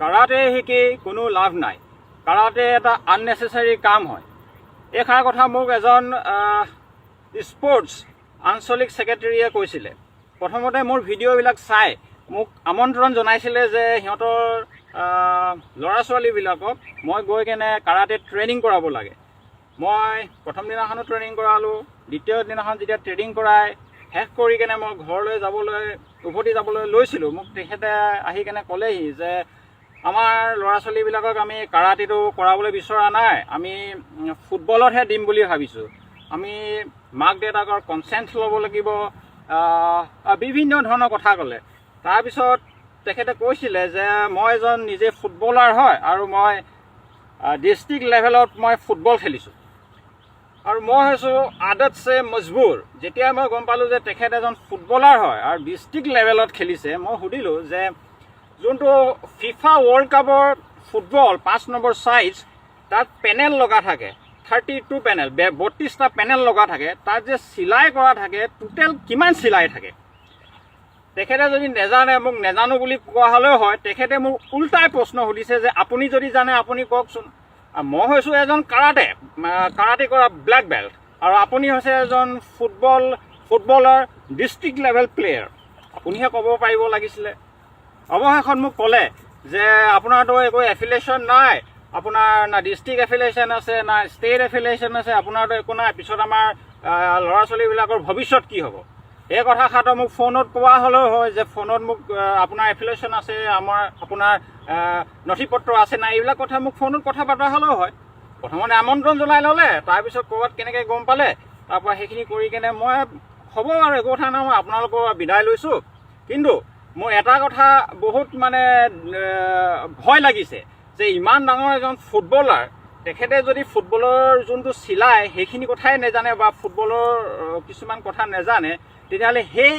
Karate শিকি কোনো লাভ নাই, কাৰাটে এটা আননেচেচাৰী কাম হয়। এইষাৰ কথা মোক এজন স্পৰ্টছ আঞ্চলিক ছেক্ৰেটেৰীয়ে কৈছিলে। প্ৰথমতে মোৰ ভিডিঅ'বিলাক চাই মোক আমন্ত্ৰণ জনাইছিলে যে সিহঁতৰ ল'ৰা ছোৱালীবিলাকক মই গৈ কেনে কাৰাটে ট্ৰেইনিং কৰাব লাগে। মই প্ৰথম দিনাখনো ট্ৰেইনিং কৰালোঁ, দ্বিতীয় দিনাখন যেতিয়া ট্ৰেইনিং কৰাই শেষ কৰি কেনে মই ঘৰলৈ উভতি যাবলৈ লৈছিলোঁ, মোক তেখেতে আহি কেনে ক'লেহি যে আমাৰ ল'ৰা ছোৱালীবিলাকক আমি কাৰাটেটো কৰাবলৈ বিচৰা নাই, আমি ফুটবলতহে দিম বুলি ভাবিছোঁ। আমি মাক দেউতাকৰ কনচেণ্ট ল'ব লাগিব, বিভিন্ন ধৰণৰ কথা ক'লে। তাৰপিছত তেখেতে কৈছিলে যে মই এজন নিজে ফুটবলাৰ হয় আৰু মই ডিষ্ট্ৰিক্ট লেভেলত মই ফুটবল খেলিছোঁ আৰু মই হৈছোঁ আদত চে মজবুৰ। যেতিয়া মই গম পালোঁ যে তেখেত এজন ফুটবলাৰ হয় আৰু ডিষ্ট্ৰিক্ট লেভেলত খেলিছে, মই সুধিলোঁ যে যোনটো ফিফা ৱৰ্ল্ড কাপৰ ফুটবল 5 নম্বৰ চাইজ, তাত পেনেল লগা থাকে, 32 পেনেল, 32টা পেনেল লগা থাকে, তাত যে চিলাই কৰা থাকে টোটেল কিমান চিলাই থাকে। তেখেতে যদি নেজানে, মোক নেজানো বুলি কোৱা হ'লেও হয়, তেখেতে মোক উল্টাই প্ৰশ্ন সুধিছে যে আপুনি যদি জানে আপুনি কওকচোন। মই হৈছোঁ এজন কাৰাটে কৰা ব্লেক বেল্ট আৰু আপুনি হৈছে এজন ফুটবলাৰ ডিষ্ট্ৰিক্ট লেভেল প্লেয়াৰ, আপুনিহে ক'ব পাৰিব লাগিছিলে। অৱশেষত মোক ক'লে যে আপোনাৰতো একো এফিলিয়েশ্যন নাই, আপোনাৰ না ডিষ্ট্ৰিক্ট এফিলিয়েশ্যন আছে না ষ্টেট এফিলিয়েশ্যন আছে, আপোনাৰতো একো নাই, পিছত আমাৰ ল'ৰা ছোৱালীবিলাকৰ ভৱিষ্যত কি হ'ব। এই কথাষাৰটো মোক ফোনত কোৱা হ'লেও হয় যে ফোনত মোক আপোনাৰ এফিলিয়েশ্যন আছে, আপোনাৰ নথি পত্ৰ আছে নাই, এইবিলাক কথা মোক ফোনত কথা পতা হ'লেও হয়। প্ৰথমতে আমন্ত্ৰণ জনাই ল'লে, তাৰপিছত ক'ৰবাত কেনেকৈ গম পালে, তাৰপৰা সেইখিনি কৰি কেনে মই হ'ব আৰু একো কথা নাই, মই আপোনালোকৰ বিদায় লৈছোঁ। কিন্তু মোৰ এটা কথা বহুত ভয় লাগিছে যে ইমান ডাঙৰ এজন ফুটবলাৰ, তেখেতে যদি ফুটবলৰ যোনটো চিলাই সেইখিনি কথাই নেজানে বা ফুটবলৰ কিছুমান কথা নেজানে, তেতিয়াহ'লে সেই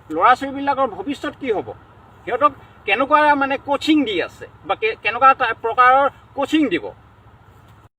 ল'ৰা ছোৱালীবিলাকৰ ভৱিষ্যত কি হ'ব, সিহঁতক কেনেকুৱা কচিং দি আছে বা কেনেকুৱা প্ৰকাৰৰ কচিং দিব।